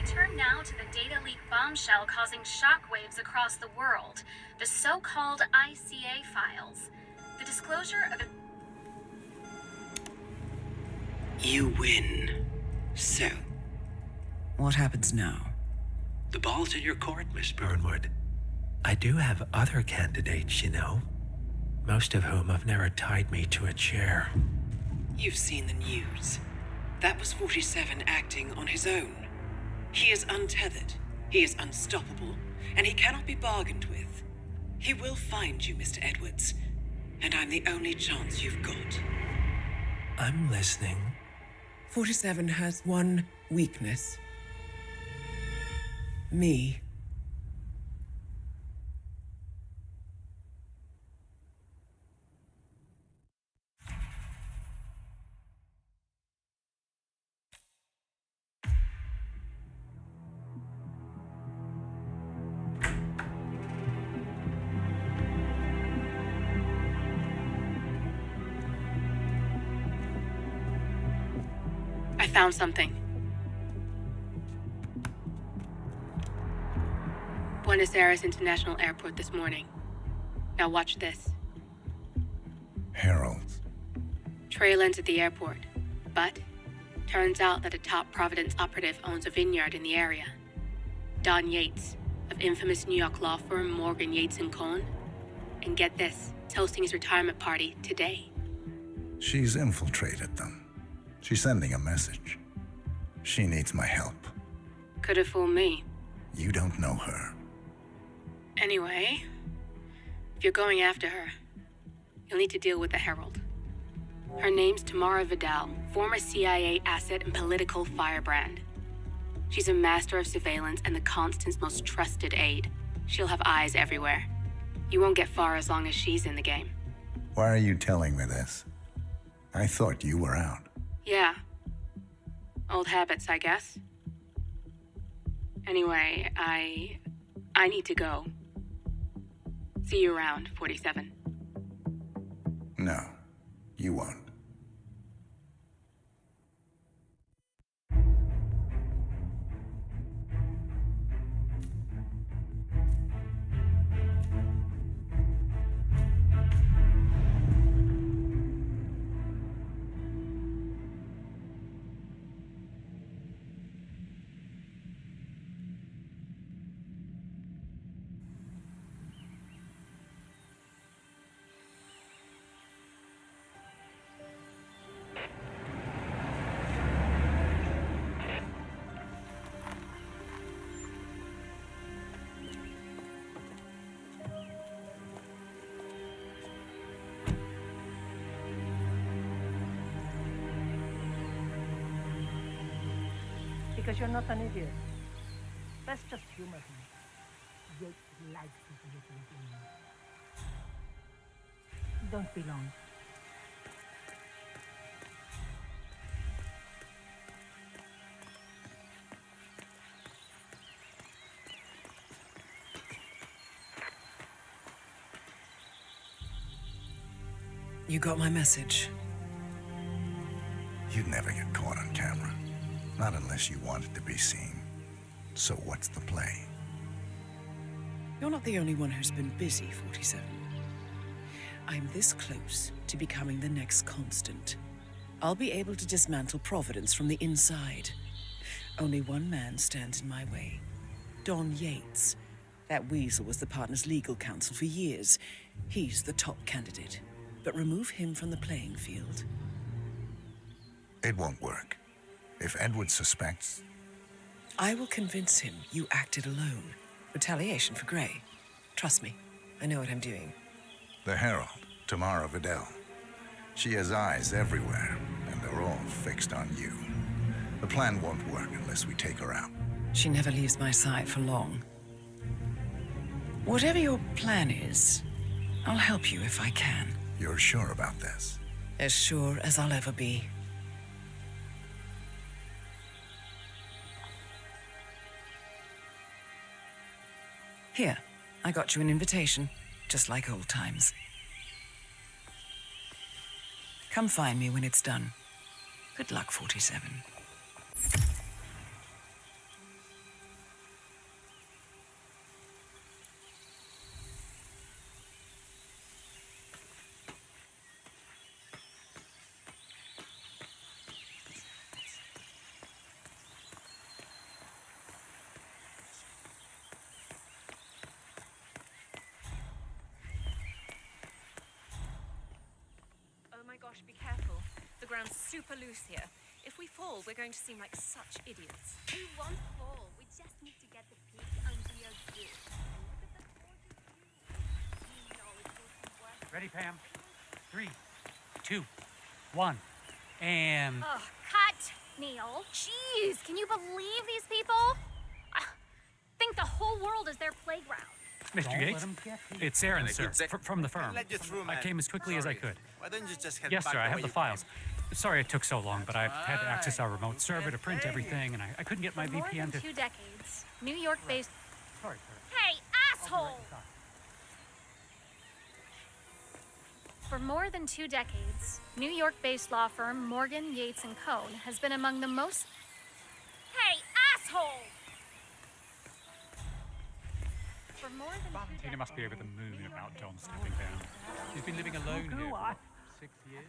Turn now to the data leak bombshell causing shockwaves across the world, the so-called ICA files. The disclosure of... You win. So, What happens now? the ball's in your court, Miss Burnwood. I do have other candidates, you know. Most of whom have never tied me to a chair. You've seen the news. That was 47 acting on his own. He is untethered, he is unstoppable, and he cannot be bargained with. He will find you, Mr. Edwards, and I'm the only chance you've got. I'm listening. 47 has one weakness. Me. I found something. Buenos Aires International Airport this morning. Now watch this. Heralds. Trail ends at the airport, but turns out that a top Providence operative owns a vineyard in the area. Don Yates, of infamous New York law firm Morgan, Yates & Cohn. And get this, hosting his retirement party today. She's infiltrated them. She's sending a message. She needs my help. Could have fooled me. You don't know her. Anyway, if you're going after her, you'll need to deal with the Herald. Her name's Tamara Vidal, former CIA asset and political firebrand. She's a master of surveillance and the Constant's most trusted aide. She'll have eyes everywhere. You won't get far as long as she's in the game. Why are you telling me this? I thought you were out. Yeah. Old habits, I guess. Anyway, I need to go. See you around, 47. No, you won't. Because you're not an idiot. That's just humor him. Jake likes to put it in. Don't be long. You got my message. You'd never get caught on camera. Not unless you wanted to be seen. So what's the play? You're not the only one who's been busy, 47. I'm this close to becoming the next Constant. I'll be able to dismantle Providence from the inside. Only one man stands in my way. Don Yates. That weasel was the partner's legal counsel for years. He's the top candidate. But remove him from the playing field. It won't work. If Edward suspects... I will convince him you acted alone. Retaliation for Grey. Trust me, I know what I'm doing. The Herald, Tamara Vidal. She has eyes everywhere, and they're all fixed on you. The plan won't work unless we take her out. She never leaves my side for long. Whatever your plan is, I'll help you if I can. You're sure about this? As sure as I'll ever be. Here, I got you an invitation, just like old times. Come find me when it's done. Good luck, 47. Be careful. The ground's super loose here. If we fall, we're going to seem like such idiots. We won't fall. We just need to get the peak under your view. And look at the gorgeous view. You know it will be worth. Ready, Pam? 3, 2, 1, and... Oh, cut, Neil. Jeez, can you believe these people? Think the whole world is their playground. Mr. Yates, it's Aaron, sir, from the firm. Let you through, man. I came as quickly as I could. Why don't you just head Yes, back sir, I the have way the you files. Sorry it took so long, but I had to access our remote server to print everything, and I couldn't get my For more VPN than to... 2 decades, New York-based... Sorry, sir. Hey, asshole! For more than 2 decades, New York-based law firm Morgan, Yates & Cohn has been among the most... Hey, asshole! For more than 2 Valentina decades... must be over the moon about John stepping down. She's been living alone here for 6 years.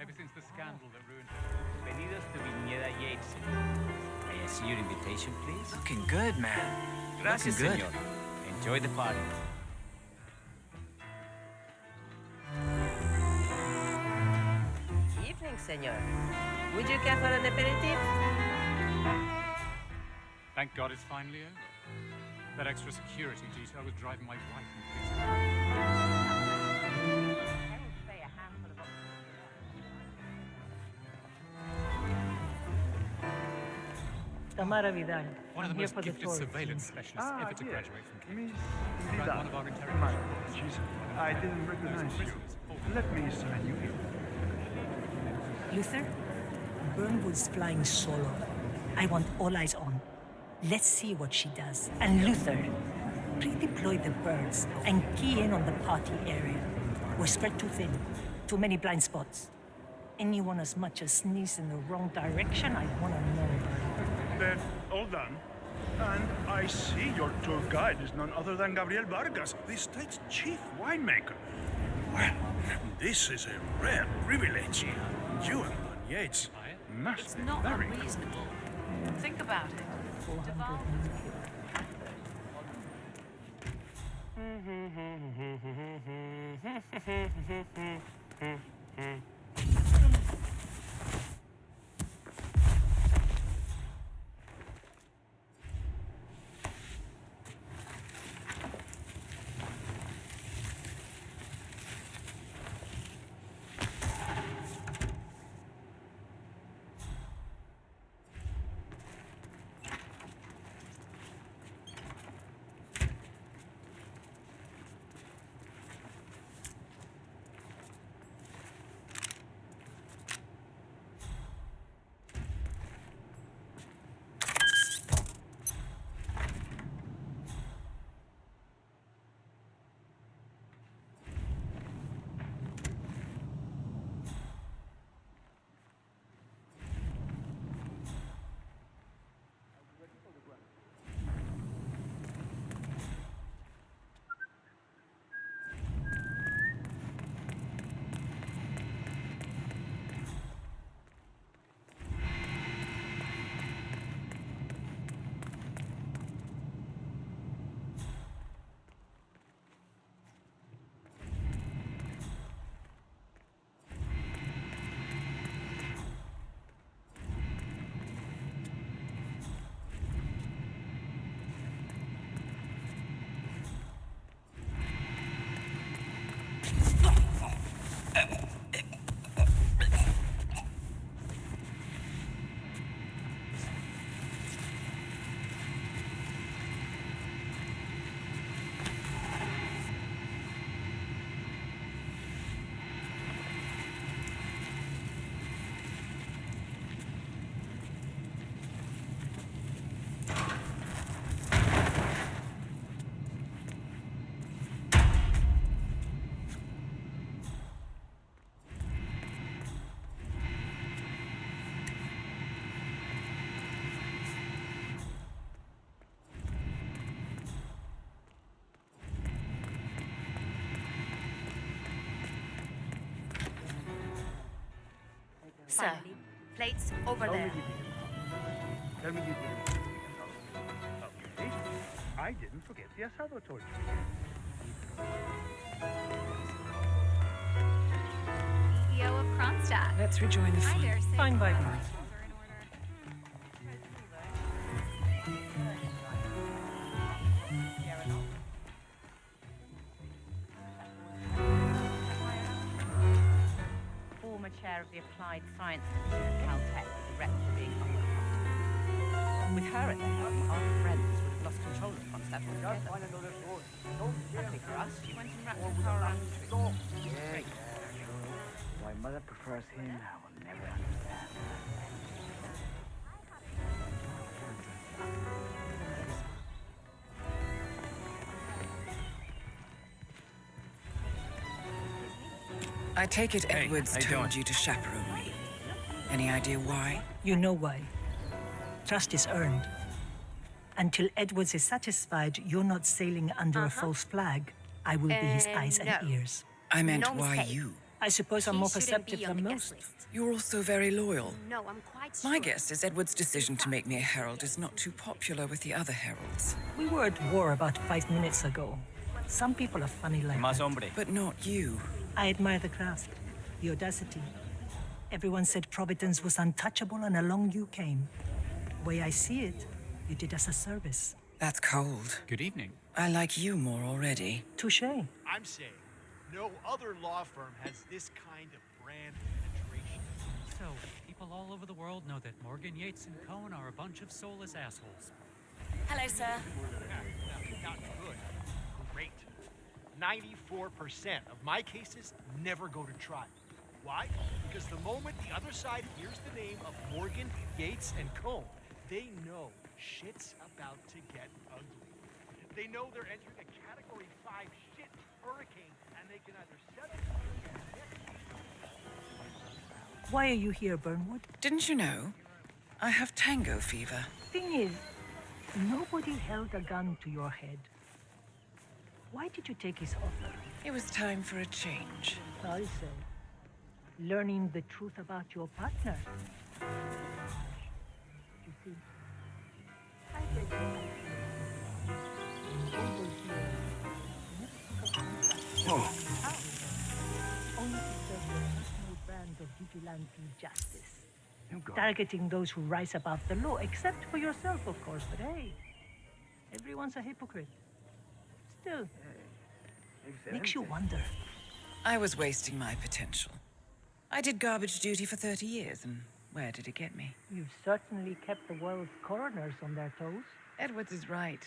Ever since the scandal that ruined her. Bienvenidos to Viñeda Yates. May I see your invitation, please? Looking good, man. Gracias, Looking good. señor. Enjoy the party. Evening, senor. Would you care for an aperitif? Thank God it's finally over. That extra security detail was driving my wife crazy. I will pay a handful of Tamara Vidal. One of the I'm here most for the gifted tour. surveillance specialists ever to graduate from Cambridge. Ran Vidal. one of our interrogation rooms. Jesus, I didn't recognize you. Let me sign you in. Luther, Burnwood's flying solo. I want all eyes on. Let's see what she does. And Luther, redeploy the birds and key in on the party area. We're spread too thin. Too many blind spots. Anyone as much as sneeze in the wrong direction, I want to know about it. Then, all done. And I see your tour guide is none other than Gabriel Vargas, the state's chief winemaker. Well, this is a rare privilege. You and Don Yates must It's be not very unreasonable. Think about it. 400 Sir, plates over there. Tell me you didn't. Okay. I didn't forget the asado torture. CEO of Kronstadt. Let's rejoin the I fun. dare say Fine by me. preparations are in order. Former chair of the Applied Science Division at Caltech, with the rep for being uncorrupt. With her at the helm, our friends would have lost control of Kronstadt altogether. Luckily for us, she went and wrapped her car around the tree. Great. Why mother prefers him, I will never understand. I take it Hey, Edwards how you told doing? you to chaperone me. Any idea why? You know why. Trust is earned. Until Edwards is satisfied you're not sailing under a false flag, I will be his eyes and no. ears. I meant No why mistake. you. I suppose I'm He more shouldn't perceptive be on than the most. guest list. You're also very loyal. No, I'm quite My sure. guess is Edward's decision to make me a herald is not too popular with the other heralds. We were at war about 5 minutes ago. Some people are funny like Más that. hombre. But not you. I admire the craft, the audacity. Everyone said Providence was untouchable and along you came. The way I see it, you did us a service. That's cold. Good evening. I like you more already. Touché. I'm saying no other law firm has this kind of brand penetration. So, people all over the world know that Morgan, Yates, and Cohn are a bunch of soulless assholes. Hello, sir. Not good. Great. 94% of my cases never go to trial. Why? Because the moment the other side hears the name of Morgan, Yates, and Cohn, they know shit's about to get ugly. They know they're entering a Category 5 shit hurricane, and they can either settle Why are you here, Burnwood? Didn't you know? I have tango fever. Thing is, nobody held a gun to your head. Why did you take his offer? It was time for a change. I say, learning the truth about your partner. You see, I read only to serve your personal brand of vigilante justice. Targeting those who rise above the law, except for yourself, of course. But hey, everyone's a hypocrite. Still, makes you wonder. I was wasting my potential. I did garbage duty for 30 years, and where did it get me? You've certainly kept the world's coroners on their toes. Edwards is right.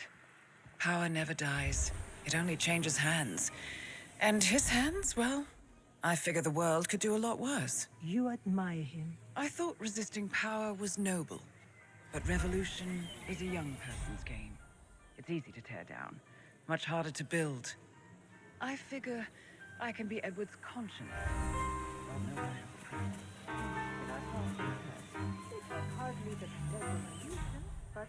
Power never dies. It only changes hands. And his hands, well, I figure the world could do a lot worse. You admire him. I thought resisting power was noble. But revolution is a young person's game. It's easy to tear down, much harder to build. I figure I can be Edward's conscience. It's hardly the revolution, but...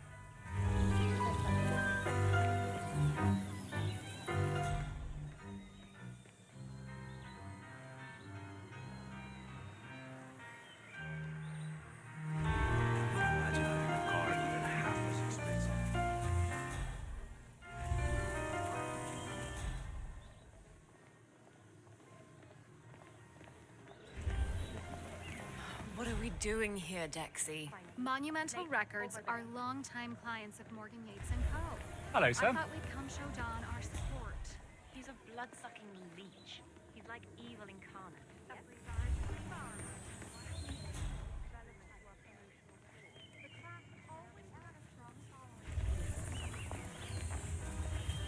Imagine having a car even half as expensive. What are we doing here, Dexy? Monumental Records are longtime clients of Morgan Yates and Co. Hello, I sir. thought we'd come show Don our support. He's a blood-sucking leech. He's like evil incarnate.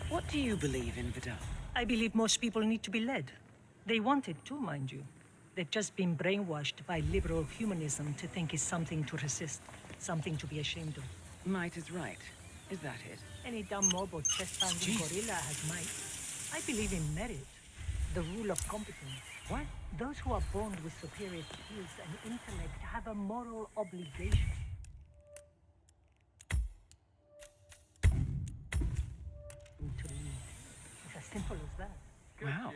What do you believe in, Vidal? I believe most people need to be led. They want it too, mind you. They've just been brainwashed by liberal humanism to think it's something to resist, something to be ashamed of. Might is right. Is that it? Any dumb mob or chest-pounding gorilla has might. I believe in merit, the rule of competence. What? Those who are born with superior skills and intellect have a moral obligation. To lead. It's as simple as that. Wow.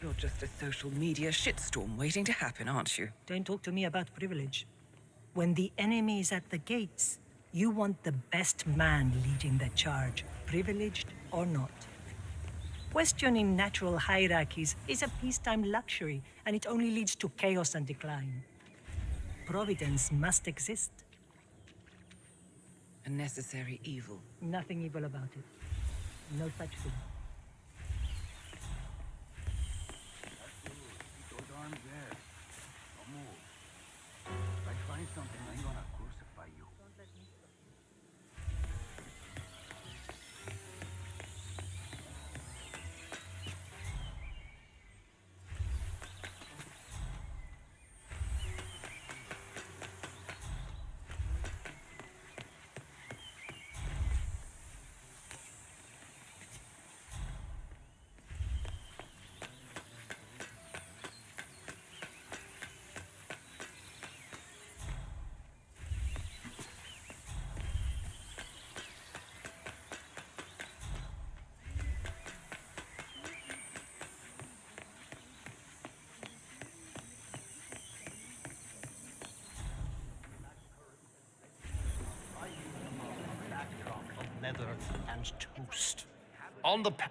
You're just a social media shitstorm waiting to happen, aren't you? Don't talk to me about privilege. When the enemy is at the gates, you want the best man leading the charge, privileged or not. Questioning natural hierarchies is a peacetime luxury, and it only leads to chaos and decline. Providence must exist. A necessary evil. Nothing evil about it. No such thing. Those arms there. Don't move. If I find something, I'm gonna crucify you. Leather and toast. On the pa-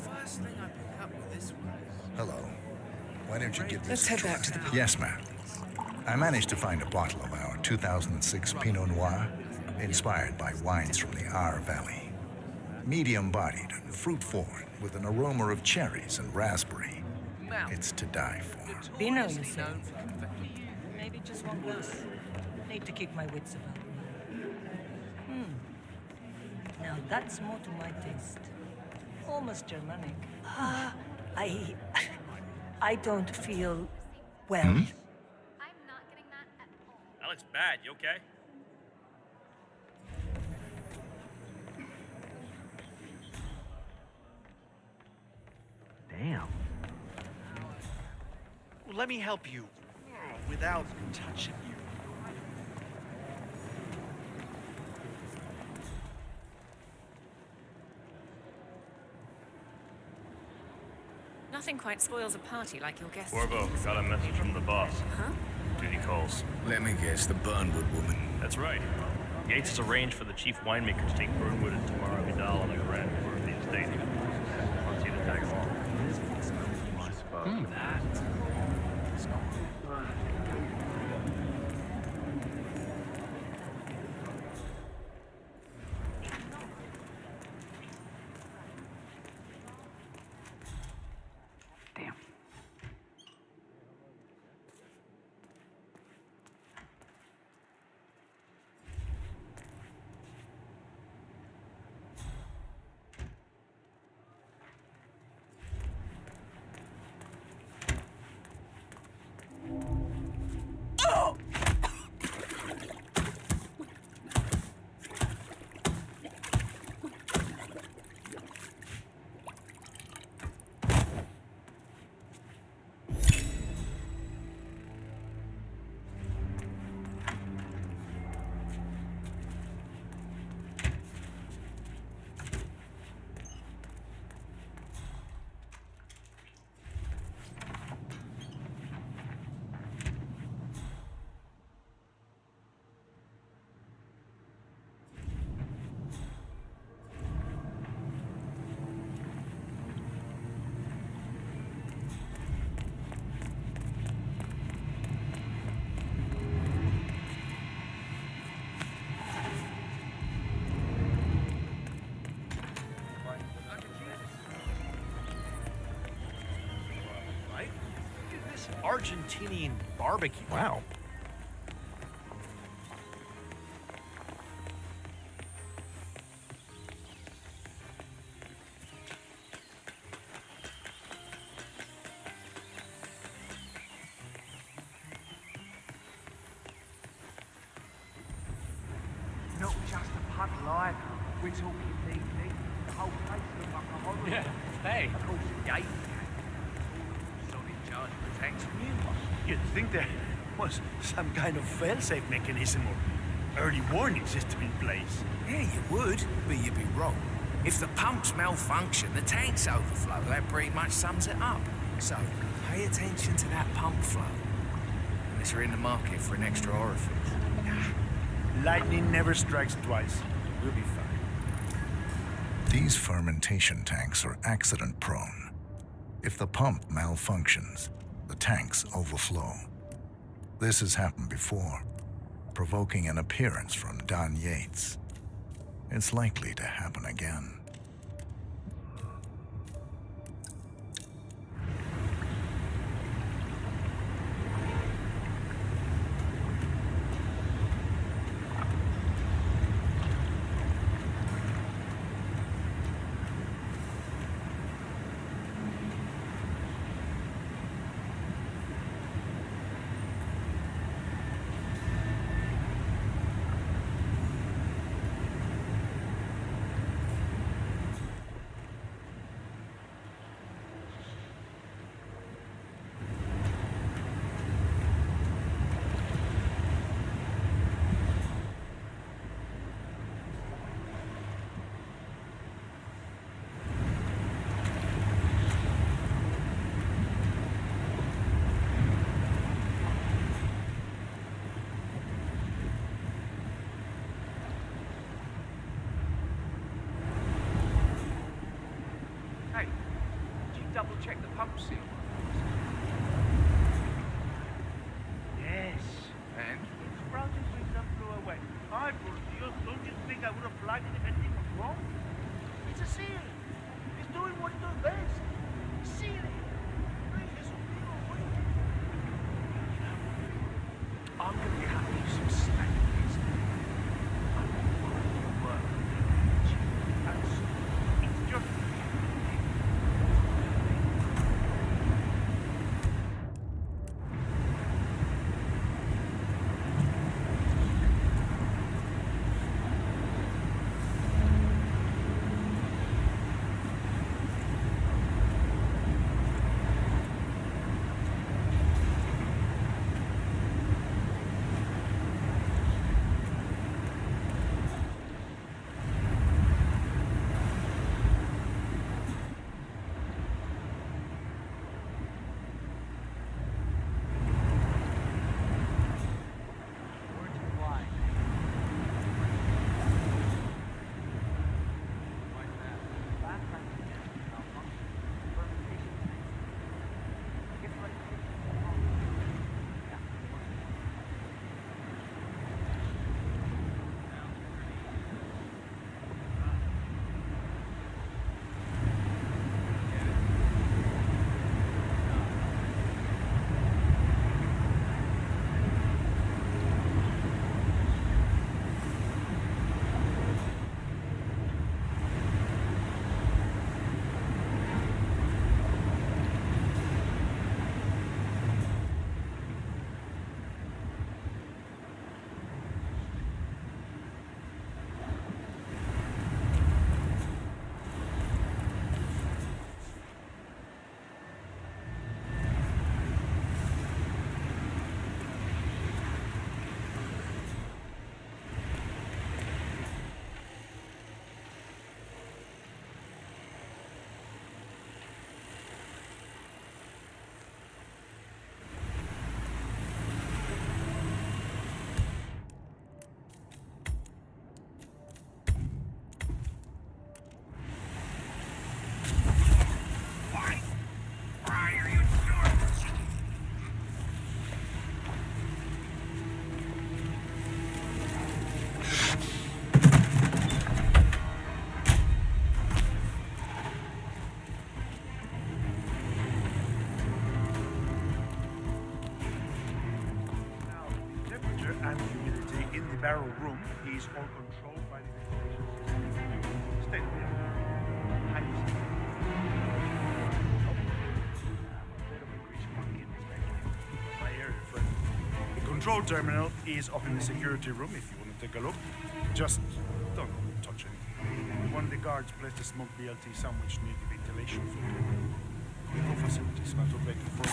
First thing I pick up with this one. Hello. Why don't you give this Let's a head try? back to the pub. Yes, ma'am. I managed to find a bottle of our 2006 Pinot Noir, inspired by wines from the Our Valley. Medium-bodied and fruit-forward, with an aroma of cherries and raspberry. It's to die for. Pinot, you say? Maybe just one glass. Need to keep my wits about me. Now that's more to my taste. Almost Germanic. I don't feel well. I'm not getting that at all. That looks bad. You okay? Damn. Well, let me help you without touching you. Nothing quite spoils a party like your guests. Corvo, got a message from the boss. Huh? Duty calls. Let me guess, the Burnwood woman. That's right. Yates has arranged for the chief winemaker to take Burnwood and Tamara Vidal on a grand tour of the estate. Wants you to tag along. Argentinian barbecue. Wow. Not just a pub like. We're talking deep. The whole place looks like a horror. Yeah, hey. Of course, the gate. Solid charge protecting you. You'd think there was some kind of fail-safe mechanism or early warning system in place. Yeah, you would, but you'd be wrong. If the pumps malfunction, the tanks overflow. That pretty much sums it up. So, pay attention to that pump flow. Unless you're in the market for an extra orifice. Lightning never strikes twice. We'll be fine. These fermentation tanks are accident-prone. If the pump malfunctions, the tanks overflow. This has happened before, provoking an appearance from Don Yates. It's likely to happen again. Hey, did you double check the pump seal? Yes. And? It's sprouting with some blew away. I por Dios, don't you think I would have flagged it if anything was wrong? It's a seal. It's doing what it does best. Sealing. I'm gonna be having you some snack these days. I'm gonna work and it's just barrel room is all controlled by the ventilation system. Stay there. Highly my area, friend. The control terminal is up in the security room if you want to take a look. Just don't touch anything. One of the guards placed a smoke BLT sandwich near the ventilation filter. No facilities, not operating for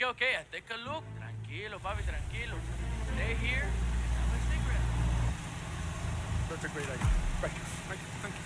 Okay, I'll take a look. Tranquilo, papi, tranquilo. Stay here and have a cigarette. That's a great idea. Thank you. Thank you. Thank you.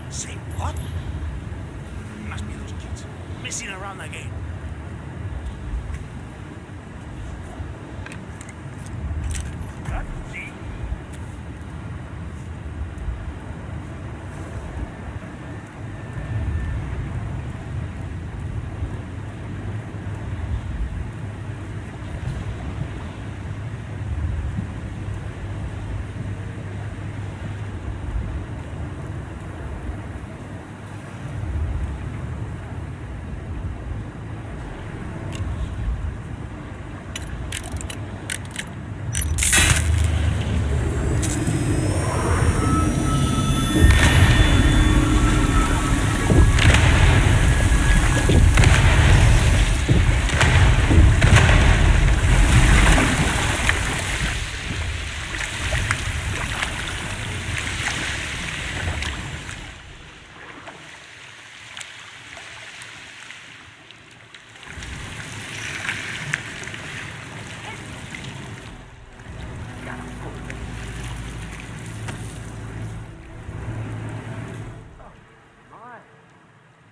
Say what? Must be those kids messing around again. See?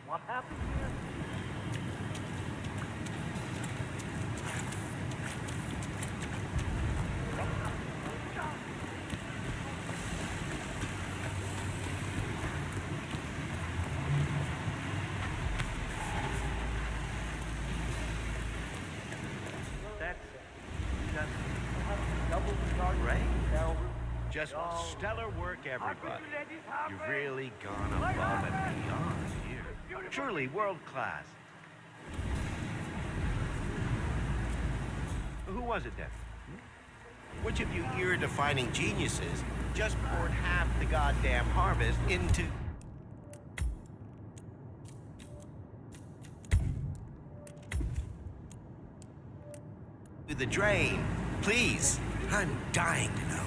What happened here? That's it. Just double charge. Right? Just stellar work, everybody. You've really gone above and beyond here. Truly world class. Who was it then? Which of you ear-defining geniuses just poured half the goddamn harvest into... the drain? Please. I'm dying to know.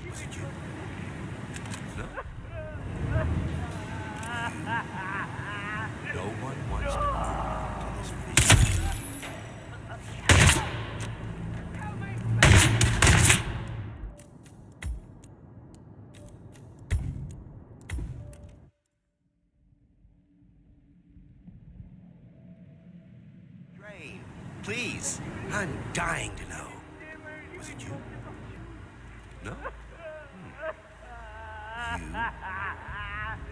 Was it you? No? No one wants to go to this vision. Drain, please. I'm dying to know. Was it you? No? You?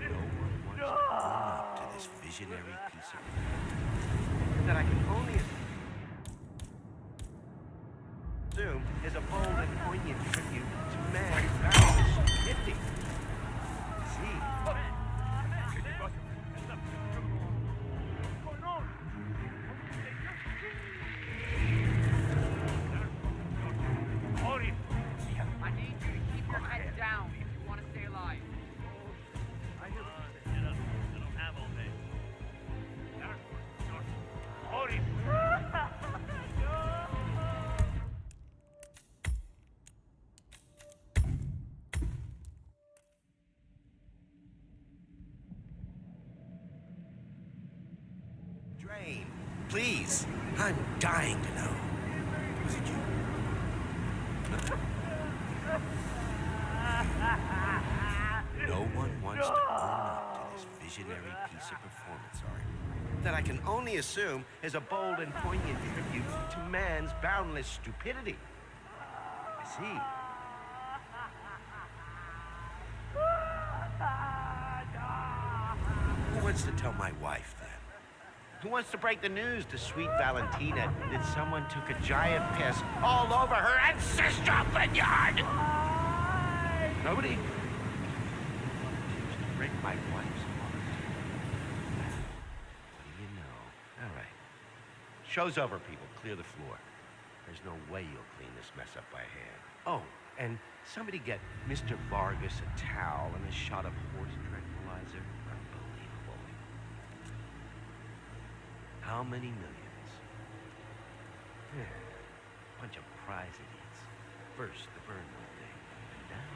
No one wants to own up to this visionary piece of that I can only assume is a bold and poignant tribute to man's boundless stupidity. See? I need you to keep your head down if you want to stay alive. Get up. I don't have all day. Drain, please. I'm dying to know. Was it you? No? No one wants to own up to this visionary piece of performance art that I can only assume is a bold and poignant tribute to man's boundless stupidity. see. Who wants to tell my wife then? Who wants to break the news to sweet Valentina that someone took a giant piss all over her ancestral vineyard? Nobody? Just break my wife's heart. What do you know? All right. Show's over, people. Clear the floor. There's no way you'll clean this mess up by hand. Oh, and somebody get Mr. Vargas a towel and a shot of horse tranquilizer. Unbelievable. How many millions? Bunch of prize idiots. First, the Burnwood thing. And now...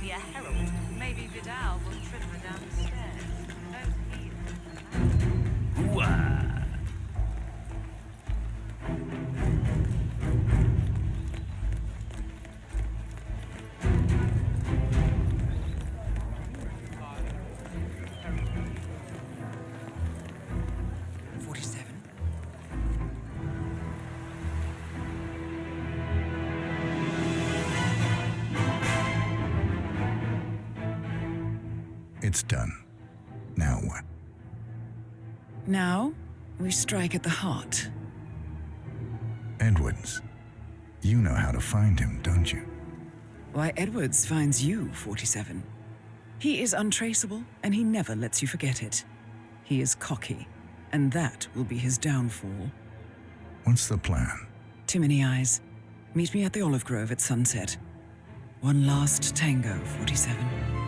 A herald. Maybe Vidal will trip her down the stairs. Ooh-ah. It's done. Now what? Now, we strike at the heart. Edwards. You know how to find him, don't you? Why, Edwards finds you, 47. He is untraceable, and he never lets you forget it. He is cocky, and that will be his downfall. What's the plan? Too many eyes. Meet me at the Olive Grove at sunset. One last tango, 47.